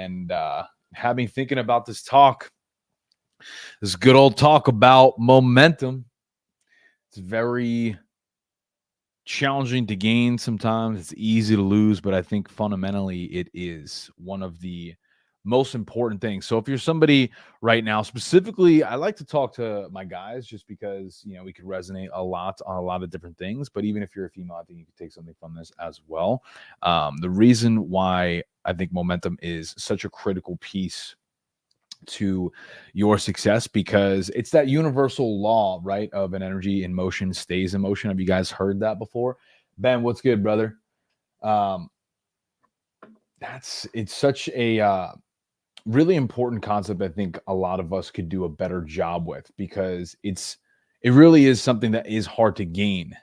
and had me thinking about this good old talk about momentum. It's very challenging to gain sometimes. It's easy to lose, but I think fundamentally it is one of the most important things. So if you're somebody right now, specifically, I like to talk to my guys just because, we could resonate a lot on a lot of different things. But even if you're a female, I think you could take something from this as well. The reason why I think momentum is such a critical piece to your success, because it's that universal law, right, of an energy in motion stays in motion. Have you guys heard that before? Ben, what's good, brother? um it's such a really important concept. I think a lot of us could do a better job with, because it really is something that is hard to gain,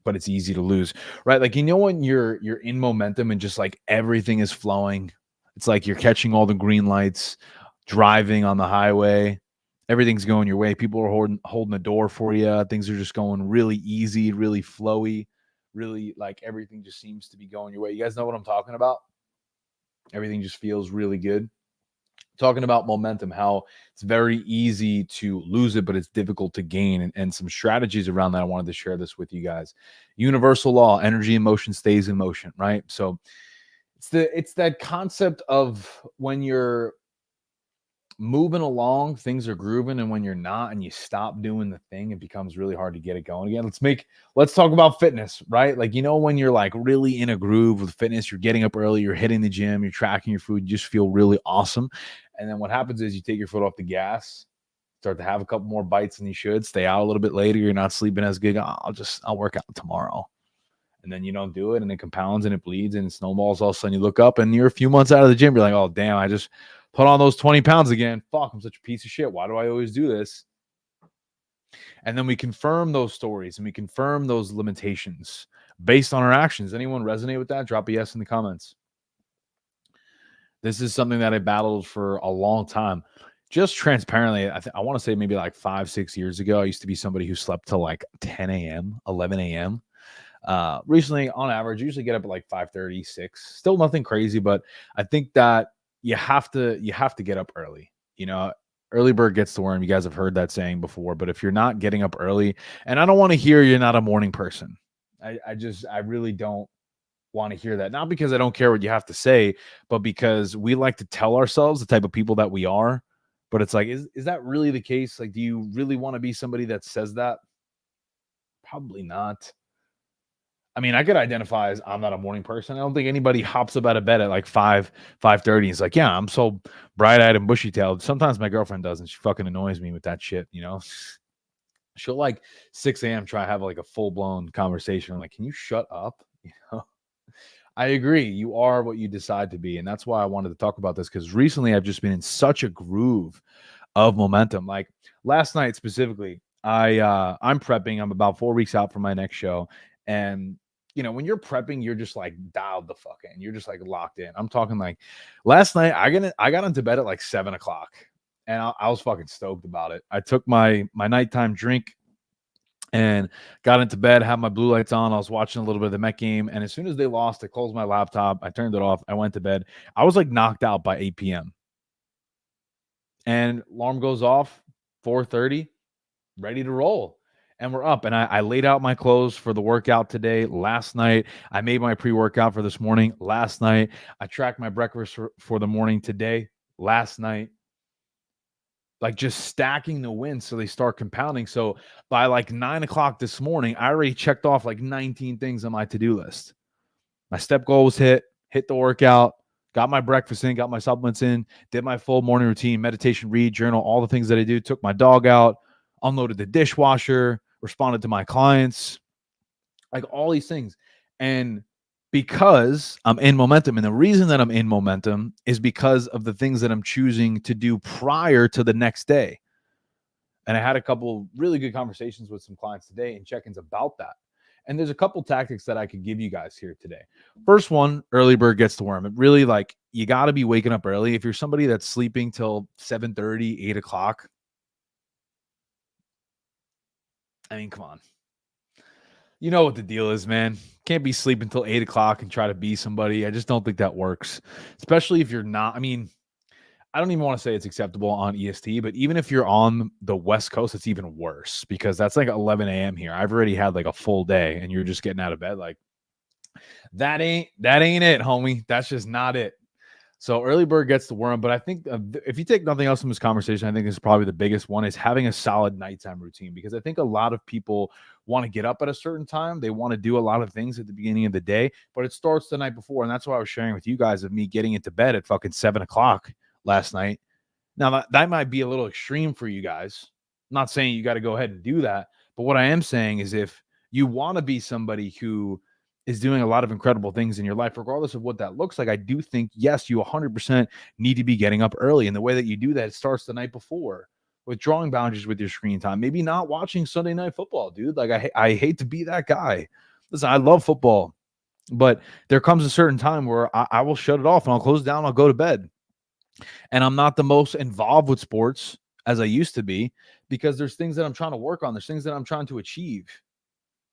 but it's easy to lose, right? Like, when you're in momentum and just like everything is flowing, it's like you're catching all the green lights, driving on the highway, everything's going your way. People are holding the door for you. Things are just going really easy, really flowy, really like everything just seems to be going your way. You guys know what I'm talking about? Everything just feels really good. Talking about momentum, how it's very easy to lose it, but it's difficult to gain, and some strategies around that. I wanted to share this with you guys. Universal law, energy in motion stays in motion, right? So it's that concept of when you're moving along, things are grooving, and when you're not and you stop doing the thing, it becomes really hard to get it going again. Let's talk about fitness, right? Like, when you're like really in a groove with fitness, you're getting up early, you're hitting the gym, you're tracking your food, you just feel really awesome. And then what happens is you take your foot off the gas, start to have a couple more bites than you should, stay out a little bit later, you're not sleeping as good. I'll work out tomorrow. And then you don't do it, and it compounds and it bleeds and it snowballs. All of a sudden you look up and you're a few months out of the gym. You're like, oh, damn, I just put on those 20 pounds again. Fuck, I'm such a piece of shit. Why do I always do this? And then we confirm those stories and we confirm those limitations based on our actions. Anyone resonate with that? Drop a yes in the comments. This is something that I battled for a long time. Just transparently, I want to say maybe like 5-6 years ago, I used to be somebody who slept till like 10 a.m., 11 a.m. Recently, on average, usually get up at like 5:30, 6. Still nothing crazy, but I think that you have to get up early. Early bird gets the worm. You guys have heard that saying before, but if you're not getting up early, and I don't want to hear you're not a morning person. I really don't want to hear that. Not because I don't care what you have to say, but because we like to tell ourselves the type of people that we are. But it's like, is that really the case? Like, do you really want to be somebody that says that? Probably not. I mean, I could identify as I'm not a morning person. I don't think anybody hops up out of bed at like 5:30. He's like, yeah, I'm so bright-eyed and bushy-tailed. Sometimes my girlfriend does, and she fucking annoys me with that shit, She'll like 6 a.m. try to have like a full-blown conversation. I'm like, can you shut up? I agree. You are what you decide to be. And that's why I wanted to talk about this, because recently I've just been in such a groove of momentum. Like last night specifically, I'm prepping. I'm about 4 weeks out from my next show. And when you're prepping, you're just like dialed the fuck in. You're just like locked in. I'm talking like last night, I got into bed at like 7:00, and I was fucking stoked about it. I took my nighttime drink and got into bed, had my blue lights on. I was watching a little bit of the Met game. And as soon as they lost, I closed my laptop. I turned it off. I went to bed. I was like knocked out by 8 p.m. And alarm goes off, 4:30, ready to roll. And we're up. And I laid out my clothes for the workout today. Last night, I made my pre-workout for this morning. Last night, I tracked my breakfast for the morning today. Last night, like just stacking the wins so they start compounding. So by like 9:00 this morning, I already checked off like 19 things on my to-do list. My step goal was hit the workout, got my breakfast in, got my supplements in, did my full morning routine, meditation, read, journal, all the things that I do, took my dog out, unloaded the dishwasher, responded to my clients, like all these things. And because I'm in momentum, and the reason that I'm in momentum is because of the things that I'm choosing to do prior to the next day. And I had a couple really good conversations with some clients today and check-ins about that. And there's a couple tactics that I could give you guys here today. First one, early bird gets the worm. It really, like, you got to be waking up early. If you're somebody that's sleeping till 7:30, 8:00, I mean, come on. You know what the deal is, man. Can't be sleeping till 8:00 and try to be somebody. I just don't think that works, especially if you're not. I mean, I don't even want to say it's acceptable on EST, but even if you're on the West Coast, it's even worse because that's like 11 a.m. here. I've already had like a full day and you're just getting out of bed. Like that ain't it, homie. That's just not it. So early bird gets the worm, but I think if you take nothing else from this conversation, I think this is probably the biggest one is having a solid nighttime routine because I think a lot of people want to get up at a certain time. They want to do a lot of things at the beginning of the day, but it starts the night before. And that's why I was sharing with you guys of me getting into bed at fucking 7 o'clock last night. Now that might be a little extreme for you guys. I'm not saying you got to go ahead and do that, but what I am saying is if you want to be somebody who is doing a lot of incredible things in your life, regardless of what that looks like, I do think, yes, you 100% need to be getting up early. And the way that you do that, it starts the night before with drawing boundaries with your screen time. Maybe not watching Sunday Night Football, dude. Like, I hate to be that guy. Listen, I love football, but there comes a certain time where I will shut it off and I'll close down. I'll go to bed. And I'm not the most involved with sports as I used to be because there's things that I'm trying to work on. There's things that I'm trying to achieve.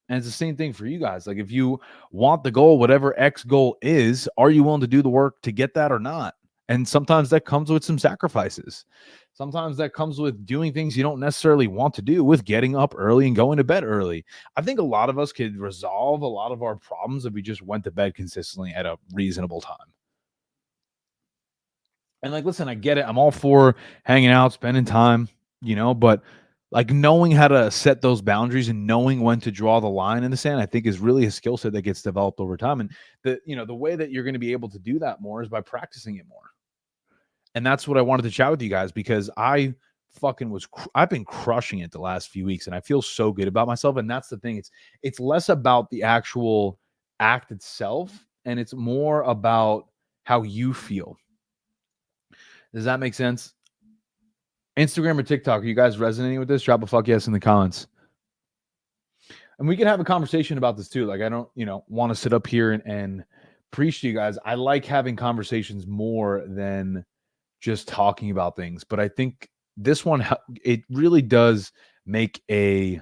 And it's the same thing for you guys. Like if you want the goal, whatever X goal is, are you willing to do the work to get that or not? And sometimes that comes with some sacrifices. Sometimes that comes with doing things you don't necessarily want to do, with getting up early and going to bed early. I think a lot of us could resolve a lot of our problems if we just went to bed consistently at a reasonable time. And like, listen, I get it. I'm all for hanging out, spending time, but like knowing how to set those boundaries and knowing when to draw the line in the sand, I think is really a skill set that gets developed over time. And the way that you're going to be able to do that more is by practicing it more. And that's what I wanted to chat with you guys because I've been crushing it the last few weeks and I feel so good about myself. And that's the thing. It's less about the actual act itself and it's more about how you feel. Does that make sense? Instagram or TikTok, are you guys resonating with this? Drop a fuck yes in the comments. And we can have a conversation about this too. Like, I don't, want to sit up here and preach to you guys. I like having conversations more than just talking about things. But I think this one, it really does make a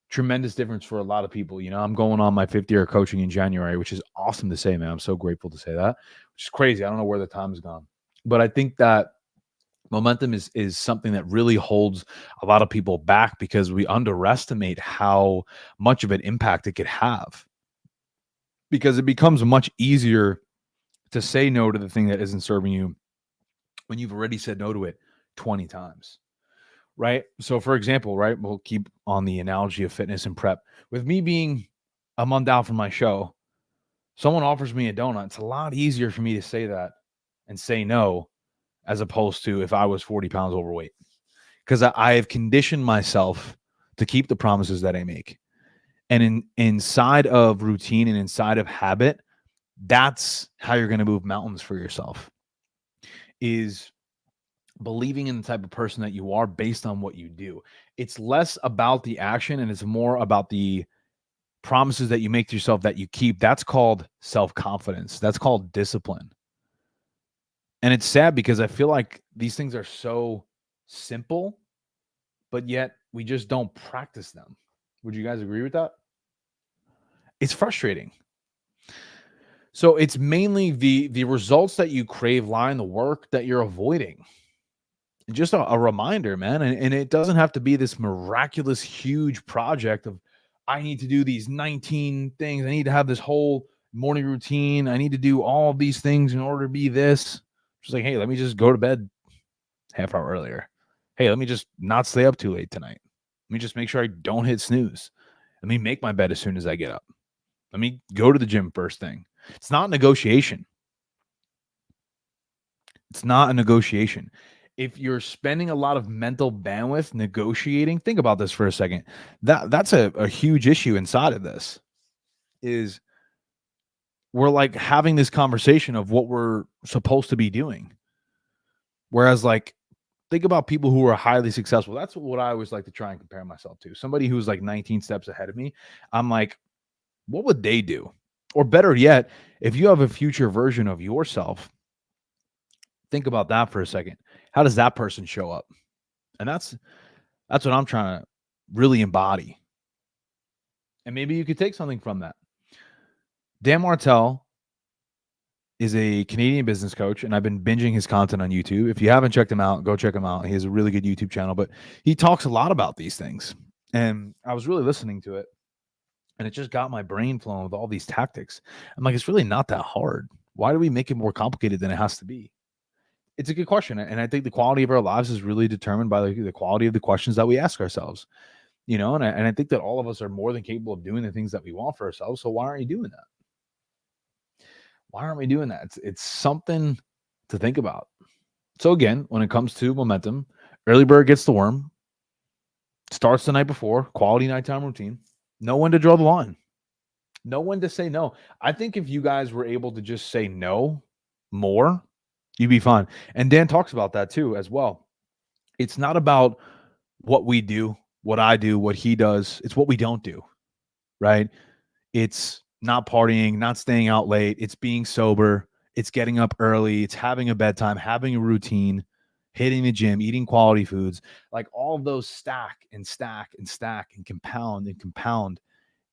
tremendous difference for a lot of people. I'm going on my 5th year of coaching in January, which is awesome to say, man. I'm so grateful to say that, which is crazy. I don't know where the time has gone. But I think that momentum is something that really holds a lot of people back because we underestimate how much of an impact it could have. Because it becomes much easier to say no to the thing that isn't serving you when you've already said no to it 20 times. Right? So for example, right, we'll keep on the analogy of fitness and prep. With me being a month out from my show, someone offers me a donut. It's a lot easier for me to say that and say no as opposed to if I was 40 pounds overweight. Because I have conditioned myself to keep the promises that I make. And inside of routine and inside of habit, that's how you're going to move mountains for yourself, is believing in the type of person that you are based on what you do. It's less about the action and it's more about the promises that you make to yourself that you keep. That's called self-confidence. That's called discipline. And it's sad because I feel like these things are so simple, but yet we just don't practice them. Would you guys agree with that? It's frustrating. So it's mainly the results that you crave lie in the work that you're avoiding. Just a reminder, man. And it doesn't have to be this miraculous, huge project of, I need to do these 19 things. I need to have this whole morning routine. I need to do all these things in order to be this. Just like, hey, let me just go to bed half hour earlier. Hey, let me just not stay up too late tonight. Let me just make sure I don't hit snooze. Let me make my bed as soon as I get up. Let me go to the gym first thing. It's not negotiation. It's not a negotiation. If you're spending a lot of mental bandwidth negotiating, think about this for a second. That's a huge issue inside of this. Is we're like having this conversation of what we're supposed to be doing. Whereas like, think about people who are highly successful. That's what I always like to try and compare myself to. Somebody who's like 19 steps ahead of me. I'm like, what would they do? Or better yet, if you have a future version of yourself, think about that for a second. How does that person show up? And that's what I'm trying to really embody. And maybe you could take something from that. Dan Martell is a Canadian business coach, and I've been binging his content on YouTube. If you haven't checked him out, go check him out. He has a really good YouTube channel, but he talks a lot about these things. And I was really listening to it, and it just got my brain flowing with all these tactics. I'm like, it's really not that hard. Why do we make it more complicated than it has to be? It's a good question, and I think the quality of our lives is really determined by the quality of the questions that we ask ourselves. And I think that all of us are more than capable of doing the things that we want for ourselves. So why aren't you doing that? Why aren't we doing that? It's something to think about. So again, when it comes to momentum, early bird gets the worm. Starts the night before. Quality nighttime routine. Know when to draw the line. Know when to say no. I think if you guys were able to just say no more, you'd be fine. And Dan talks about that too as well. It's not about what we do, what I do, what he does. It's what we don't do, right? It's not partying, not staying out late. It's being sober. It's getting up early. It's having a bedtime, having a routine, hitting the gym, eating quality foods. Like all of those stack and stack and stack and compound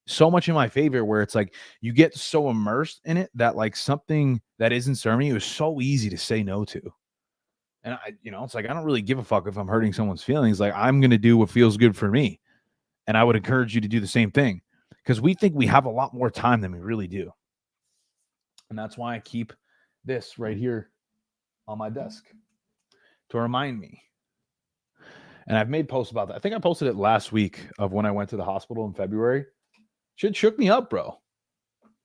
so much in my favor, where it's like you get so immersed in it that like something that isn't serving you is so easy to say no to. And it's like I don't really give a fuck if I'm hurting someone's feelings. Like I'm going to do what feels good for me. And I would encourage you to do the same thing, because we think we have a lot more time than we really do. And that's why I keep this right here on my desk to remind me. And I've made posts about that. I think I posted it last week of when I went to the hospital in February. Shit shook me up, bro.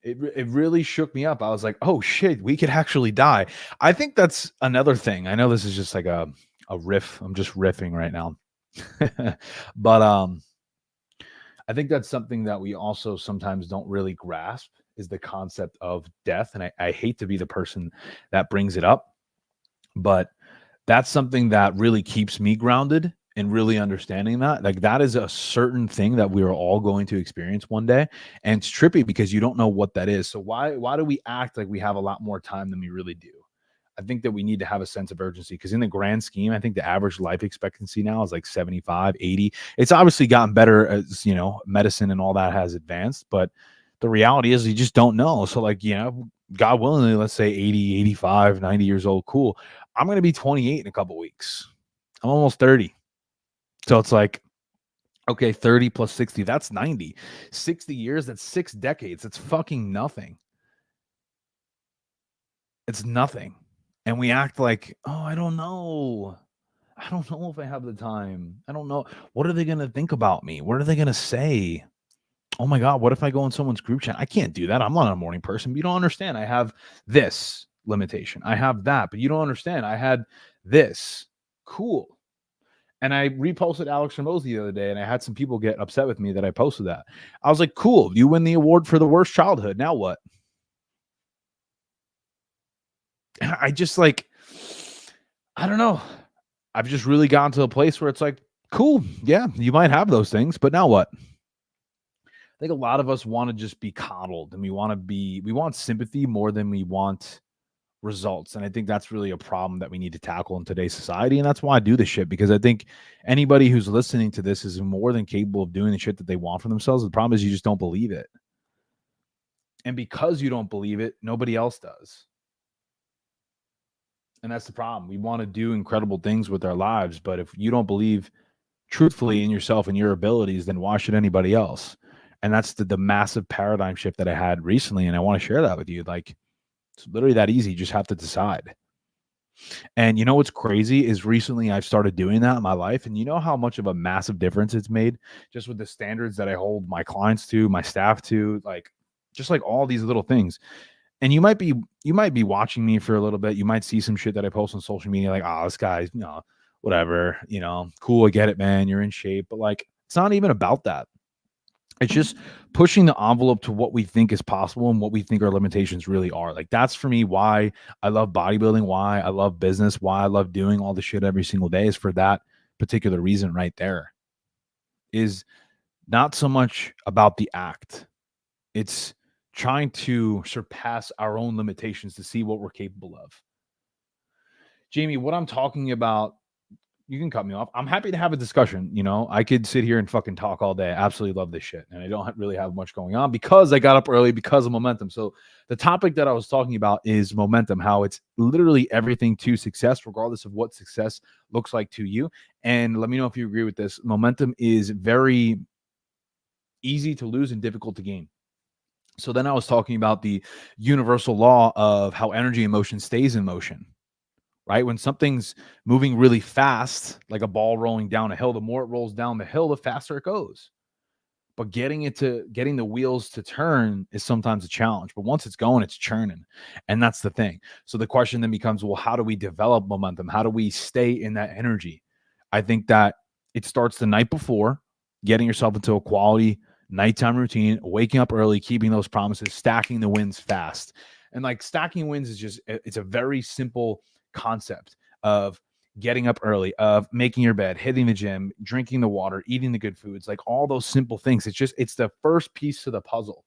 It really shook me up. I was like, oh shit, we could actually die. I think that's another thing. I know this is just like a riff. I'm just riffing right now. But I think that's something that we also sometimes don't really grasp, is the concept of death. And I hate to be the person that brings it up, but that's something that really keeps me grounded and really understanding that. Like that is a certain thing that we are all going to experience one day. And it's trippy because you don't know what that is. So why do we act like we have a lot more time than we really do? I think that we need to have a sense of urgency, because in the grand scheme, I think the average life expectancy now is like 75, 80. It's obviously gotten better as, medicine and all that has advanced, but the reality is you just don't know. So like, God willing, let's say 80, 85, 90 years old. Cool. I'm going to be 28 in a couple weeks. I'm almost 30. So it's like, okay, 30 plus 60, that's 90. 60 years, that's 6 decades. That's fucking nothing. It's nothing. And we act like, oh, I don't know. I don't know if I have the time. I don't know. What are they going to think about me? What are they going to say? Oh my God, what if I go in someone's group chat? I can't do that. I'm not a morning person. But you don't understand. I have this limitation. I have that, but you don't understand. I had this. Cool. And I reposted Alex Ramosi the other day, and I had some people get upset with me that I posted that. I was like, cool. You win the award for the worst childhood. Now what? I just like, I don't know. I've just really gotten to a place where it's like, cool. Yeah, you might have those things, but now what? I think a lot of us want to just be coddled, and we want sympathy more than we want results. And I think that's really a problem that we need to tackle in today's society. And that's why I do this shit, because I think anybody who's listening to this is more than capable of doing the shit that they want for themselves. The problem is you just don't believe it. And because you don't believe it, nobody else does. And that's the problem. We want to do incredible things with our lives, but if you don't believe truthfully in yourself and your abilities, then why should anybody else? And that's the massive paradigm shift that I had recently. And I want to share that with you. Like, it's literally that easy. You just have to decide. And you know what's crazy is recently I've started doing that in my life. And you know how much of a massive difference it's made just with the standards that I hold my clients to, my staff to, like, just like all these little things. And you might be watching me for a little bit. You might see some shit that I post on social media, like, oh, this guy's, whatever, cool. I get it, man. You're in shape. But like, it's not even about that. It's just pushing the envelope to what we think is possible and what we think our limitations really are. Like, that's for me why I love bodybuilding, why I love business, why I love doing all the shit every single day, is for that particular reason right there. Is not so much about the act. It's trying to surpass our own limitations to see what we're capable of. Jamie, what I'm talking about You can cut me off. I'm happy to have a discussion. You know, I could sit here and fucking talk all day. I absolutely love this shit. And I don't really have much going on because I got up early because of momentum. So the topic that I was talking about is momentum, how it's literally everything to success, regardless of what success looks like to you. And let me know if you agree with this. Momentum is very easy to lose and difficult to gain. So then I was talking about the universal law of how energy and motion stays in motion, right? When something's moving really fast, like a ball rolling down a hill, the more it rolls down the hill, the faster it goes. But getting the wheels to turn is sometimes a challenge. But once it's going, it's churning. And that's the thing. So the question then becomes, well, how do we develop momentum? How do we stay in that energy? I think that it starts the night before, getting yourself into a quality nighttime routine, waking up early, keeping those promises, stacking the wins fast. And like stacking wins is just, it's a very simple concept of getting up early, of making your bed, hitting the gym, drinking the water, eating the good foods, like all those simple things. It's the first piece to the puzzle.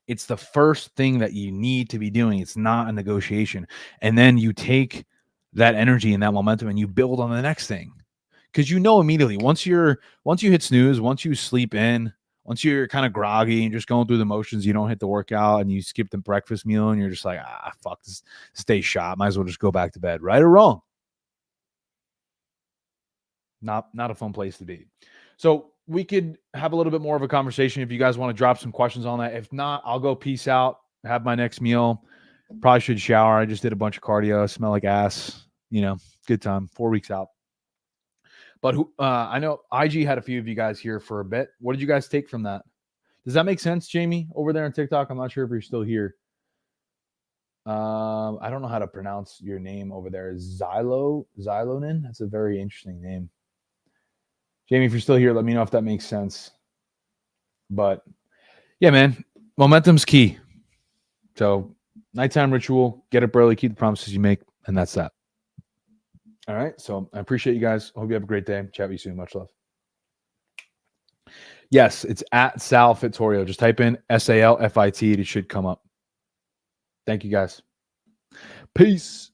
It's the first thing that you need to be doing. It's not a negotiation. And then you take that energy and that momentum and you build on the next thing. Because you know immediately once you hit snooze, once you sleep in, once you're kind of groggy and just going through the motions, you don't hit the workout and you skip the breakfast meal and you're just like, fuck this day shot. Might as well just go back to bed. Right or wrong? Not a fun place to be. So we could have a little bit more of a conversation if you guys want to drop some questions on that. If not, I'll go peace out, have my next meal. Probably should shower. I just did a bunch of cardio. Smell like ass. You know, good time. 4 weeks out. But I know IG had a few of you guys here for a bit. What did you guys take from that? Does that make sense, Jamie, over there on TikTok? I'm not sure if you're still here. I don't know how to pronounce your name over there. Xylonin? That's a very interesting name. Jamie, if you're still here, let me know if that makes sense. But yeah, man, momentum's key. So nighttime ritual, get up early, keep the promises you make, and that's that. All right. So I appreciate you guys. Hope you have a great day. Chat with you soon. Much love. Yes, it's at Sal Fittorio. Just type in SALFIT. It should come up. Thank you guys. Peace.